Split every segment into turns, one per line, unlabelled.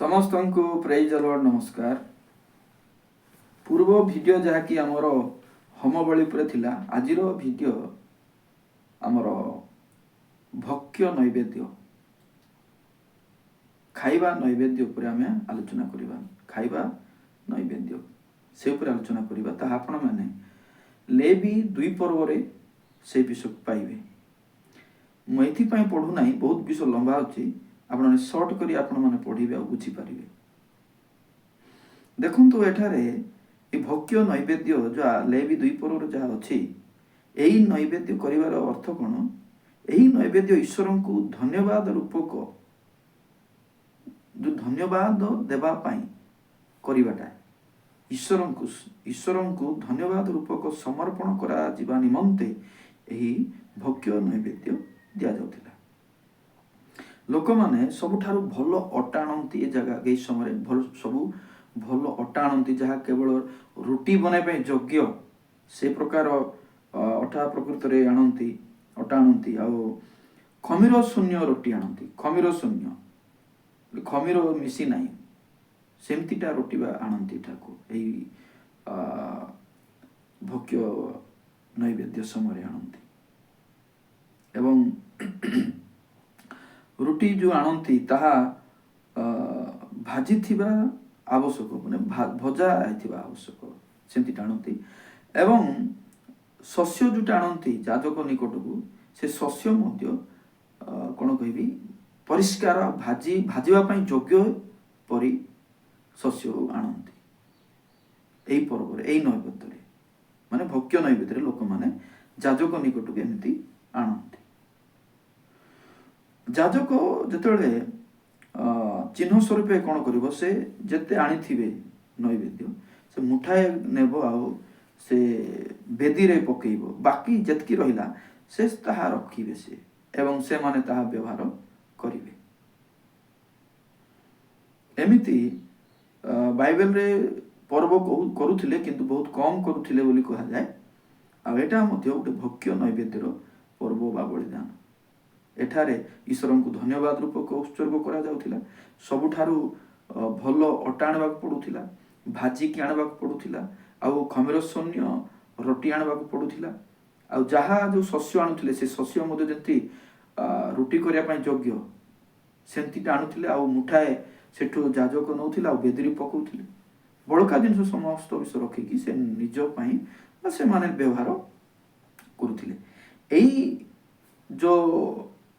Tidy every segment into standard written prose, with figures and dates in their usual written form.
समस्त को praise the Lord नमस्कार। पूर्व वीडियो जहाँकि आमर होम बलि थिला आजिर वीडियो आमर भक्ष्य नैवेद्य खाइबा नैवेद्य उपर आम आलोचना करबा। खाइबा नैवेद्य से उपर आलोचना करबा ता आपण माने लेवी 2 पर्व रे से विषय पाइबे। मुझे पढ़ू ना बहुत विषय लंबा अच्छी आपने सर्ट करी आपण माने पढ़िबे आ बुझी पारिबे। देखंतु एठारे ए भक्ष्य नैवेद्य जो लेवी 2 पर्व रे जहाँ अच्छी एही नैवेद्य करिवार अर्थ कौन? एही नैवेद्य ईश्वर को धन्यवाद रूपक जो धन्यवाद देवा पाई करिवाटा ईश्वर को धन्यवाद रूपक समर्पण करा जिबा निमंते एही भक्ष्य नैवेद्य दिया जाउथिला। लोक माने सबुठारु भल अटा आनती ए जगह ए समय भल सबु भल अटा आनती जहाँ केवल रुटी बनाई योग्य से प्रकार अटा प्रकृत रे आनती अटा आनती आ खमीर शून्य रोटी आनती। खमीर शून्य खमीर मिसी नाही सेमतीटा रोटी आनती ठाकु एई भक्ष्य नैवेद्य समय आनती एवं रुटी जो आनती ताहा भाजी थिबा आवश्यक माने भजा आइथिबा आवश्यक सेमती आनती एवं शस्य जो आनती जाजक निकट को से शस्य मध्य कोन कहबी परिष्कार भाजी भाजीबा पई योग्य परि शस्य आनती। एई पर्व रे एई नैवेद्य रे माने भक्ष्य नैवेद्य रे लोक माने जाजक निकट को एमती आनती। जाजक जेतेबेले चिन्ह स्वरूप कौन कर से जेते आनी नैवेद्य से मुठाए नेब आउ से बेदी रे पकेब बाकी जेतकी रहिला से ताहा रखिबे से एवं से माने ताहा व्यवहार करिवे। एमिति बाइबल रे पर्व करुथिले किंतु बहुत कम करुथिले बोली कहा जाए। आ एटा मध्ये गोटे भक्ष्य नैवेद्यर पर्व बा बलिदान। एठारे ईश्वर को धन्यवाद रूपक उत्सर्ग करा जाउथिला। सबुठारु भल अटा आनबाक पड़ुथिला भाजिकी आनबाक पड़ुथिला आउ खमीर शून्य रोटी आनबाक पड़ुथिला। आउ जहा जो शस्य आनुथिले से शस्य मध्ये जेंति रोटी करिया पई योग्य सेंतिटा आनुथिले आउ मुठाए सेठु जाजक नउथिला आउ बेदरी पकउथिले। बड़का जिनिस समस्त विषय रखिकी से निज पई से माने व्यवहार करुथिले। एई जो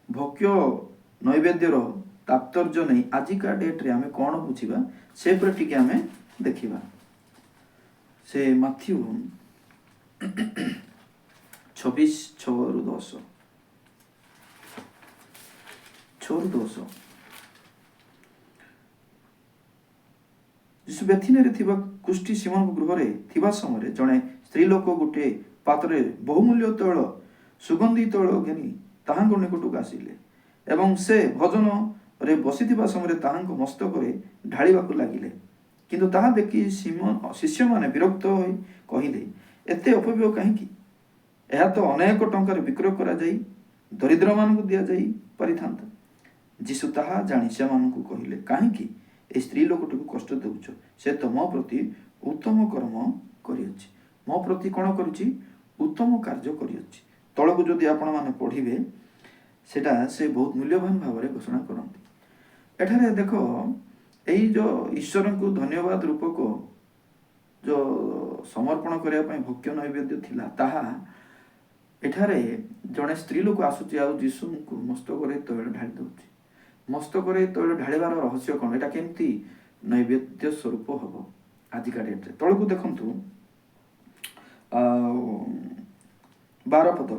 भक्ष्य नैवेद्यर तात्पर्य नहीं आजिका डेट रे आमे कौन बुझिबा से पर टिके आमे देखिबा। से माथ्यू 26:6-10 यीशु बेथिने रे थिबा कुष्टी सिमोन गृह रे थिबा समय जणे स्त्री लोक गोटे पात्रे बहुमूल्य तैल सुगंधी तैल घेनी ताहांग निकटक आसिले एवं से भजन रे बसिथिबा समय ताहांग मस्तक रे ढाळिबाकु लागिले। किंतु ताहा देखि शिष्य माने विरक्त होई कहिले एते अपव्यय काहेकि? एहा तो अनेक टंकार विक्रय करा जाई दरिद्र मानकु दिया जाई परिथांत। जीसु ताहा जानि से मानकु कहिले काहेकि ए स्त्री लोकटकु कष्ट देउछ? से तो मो प्रति उत्तम कर्म करियछि। मो प्रति कोन करिछि? उत्तम कार्य करियछि। तळकु जदि आपण माने पढिबे सेटा से बहुत मूल्यवान भाव में घोषणा करती। एठारे देख यही जो ईश्वर को धन्यवाद रूपक जो समर्पण करने भक्ष्य नैवेद्य थिला ताहा एठारे जड़े स्त्री लोक आसुची आ जीशु को मस्तक तैल ढाली दउची। मस्तक तैल ढालिबार रहस्य कौन? एटा केमती नैवेद्य स्वरूप हम आजिका डेट रे तळकु देखंतु 12 पद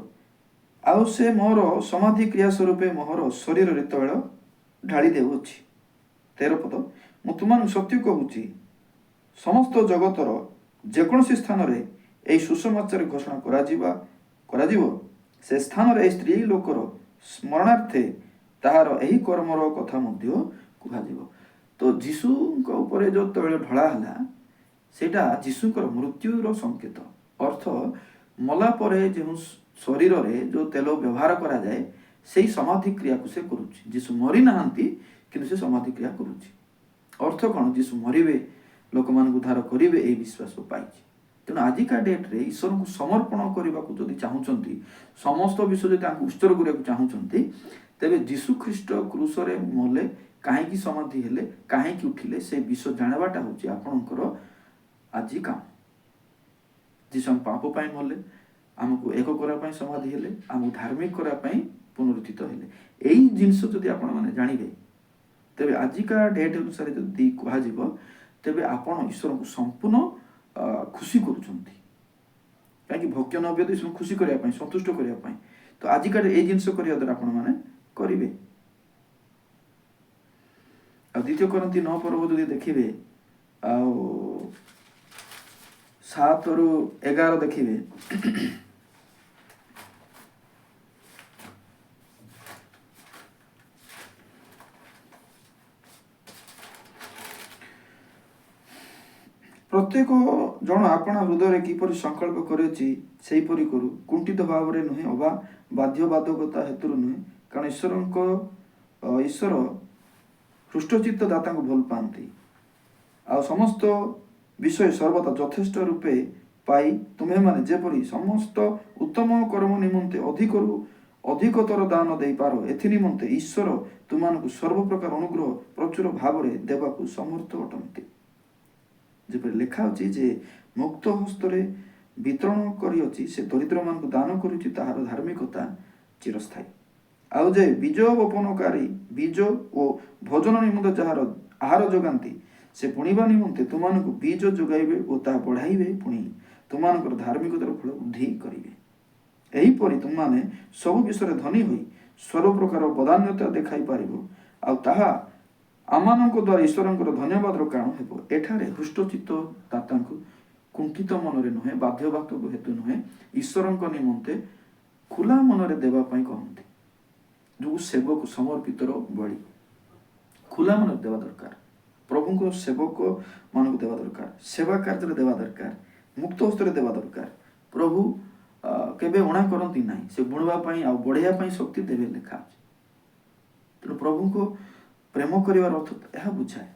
आउ से मोर समाधि क्रिया स्वरूप मोहर शरीर रे तैल ढाली देउछि। 13 पद मु तुमान सत्य कहूछि समस्त जगतर जेकोसी स्थान रे एई सुसमाचार घोषणा करा जीव से स्थान रे स्त्री लोकर स्मरणार्थे ताहार एही कर्मर कथा मध्य कुहा जीव। तो जीशुଙ୍କ ऊपर जो तैल ढळा हला सेटा जीशुଙ୍କର मृत्युर संकेत। अर्थ मला परे जो शरीर रे जो तेल व्यवहार करा जाए से समाधि क्रिया को से करुछि। जीशु मरी नाहांती किंतु से समाधि क्रिया करुछि। अर्थ कौन जीशु मरवे लोक मान उद्धार करेंगे यही विश्वास पाई। तेणु आजिका डेट्रे ईश्वर को समर्पण करने को जब चाहूँगी समस्त विषय जो उत्सर्ग करने चाहूँगी तेरे जीशु ख्रीस्ट क्रूसरे मले कहीं समाधि हेले कहीं उठिले से विषय जानवाटा हूँ आपणकर आज काम। जीशु हम पाप मले आमको एक करने समाधि हेले आमको धार्मिक करने पुनरुत्थित हेले यही जिनस जदि आपण मैंने जानवे तेरे आजिका डेट अनुसार जदि कह तेरे आपण ईश्वर को संपूर्ण खुशी करुँच कहीं भक्य नव्य तो ईश्वर खुशी करने संतुष्ट करने तो आजिका ये जिनस करने द्वारा आपण मैंने करेंगे। द्वितीय करंती 9 पर्व जो देखिए 7 रु 11 देखिए प्रत्येक जन आपना हृदय किपर संकल्प करेपरी करू कुंठित भाव में नुहे अबा बाध्यबाधकता हेतु नुहे कारण ईश्वर हृष्टचित्त दाता को भल पाती आ समस्त विषय सर्वदा यथेष्ट रूपे पाई तुम्हें माने जेपरी समस्त उत्तम कर्म निमंते अधिकतर दान दे पार एथि निमंते ईश्वर तुमको सर्व प्रकार अनुग्रह प्रचुर भाव में देवाक समर्थ अटंती। जेपरी लिखा अच्छी जे मुक्त हस्तरे वितरण करी से दरिद्र मान दान करुच्ची ताहार धार्मिकता चिरस्थायी आउ जे बीज वपनकारी बीज और भोजन निमंते जार आहार जोगाती से बुणवा निमंते तुमको बीज जोगाइबे और ता बढ़ाइबे पुणी तुमको धार्मिकतार फल वृद्धि करेंगे। यहीपरि तुमने सब विषय धनी होई सर्व प्रकार बदान्यता देखाई पारिबो आ ताहा आमानक द्वारा ईश्वरंकर धन्यवाद कारण हेबो। एठारे हृष्टचित्त दातांको कुंठित मनरे नुहे बाध्यबाधक हेतु नुहे ईश्वरंक निमंते खुला मनरे देवा पई कहंती जो सेवक समर्पित बलि खुला मन देवा दरकार प्रभु को सेवक मान देवा दरकार सेवा कार्य देवा दरकार मुक्त हस्तर देवा दरकार प्रभु केबे अणा करती ना से बुणवाई आ बढ़िया शक्ति देवे लिखा तेणु प्रभु को प्रेम करार अर्थ यह बुझाए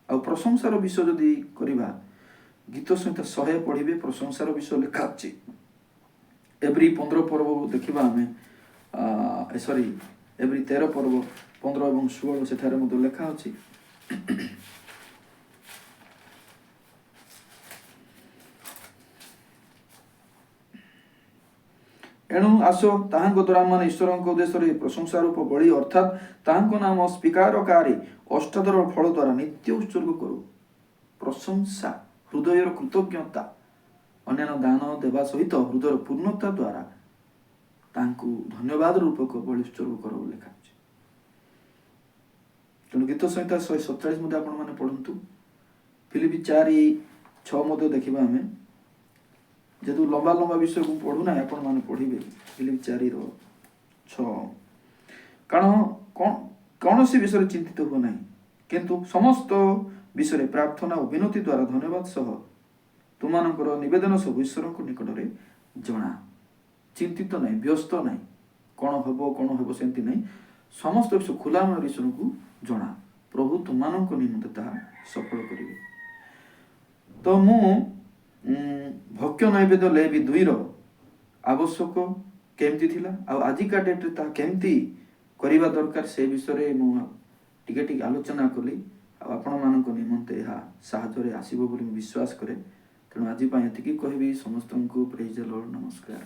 आ प्रशंसार विषय जदि करवा गीत सहित 100 पढ़े प्रशंसार विषय लिखा अच्छी एवरी 15 पर्व देखा आम सॉरी एवरी 13 पर्व 15 और 16 सेठारे मध्य लिखा अच्छी एणु आसो ताहांको द्वारा मान ईश्वर उद्देश्य प्रशंसा रूप बलि अर्थात ताहांको नाम स्वीकारकारी अष्टादर फल द्वारा नित्य उत्सर्ग करू प्रशंसा हृदय कृतज्ञता अन्य दान देवा सहित हृदय पूर्णता द्वारा तांको धन्यवाद रूपक बलि उत्सर्ग करो लिखा तेणु गीत संहिता 147 मध्य आपण माने पढ़ंतु फिलिपी 4:6 मध्य देखिबा हमें जेतु लंबा लंबा विषय को पढ़ू ना आपण माने पढ़िबे फिलिपी 4:6 कारण कौन सी विषय चिंतित हो नहीं किंतु समस्त विषय प्रार्थना और विनती द्वारा धन्यवाद सह तुमनकर निवेदन सब ईश्वर को निकट में जना चिंतित नहीं व्यस्त नहीं कौन हम सेमती नहीं समस्त विषय खुला मन ईश्वर को जना प्रभु तुमको निमंते ताहा सफल करेंगे। तो मु भक्य नैवेद्य लेवी 2 आवश्यक केमती थिला आ आजिका डेट रे ता केमती करिबा दरकार से विषय मु टिके टिके आलोचना कली आपण मानक निमंते यह साहाय्य आसीबो बोली विश्वास करे। तेणु आज एतिकी कहबी समस्त को प्रेज द लॉर्ड। नमस्कार।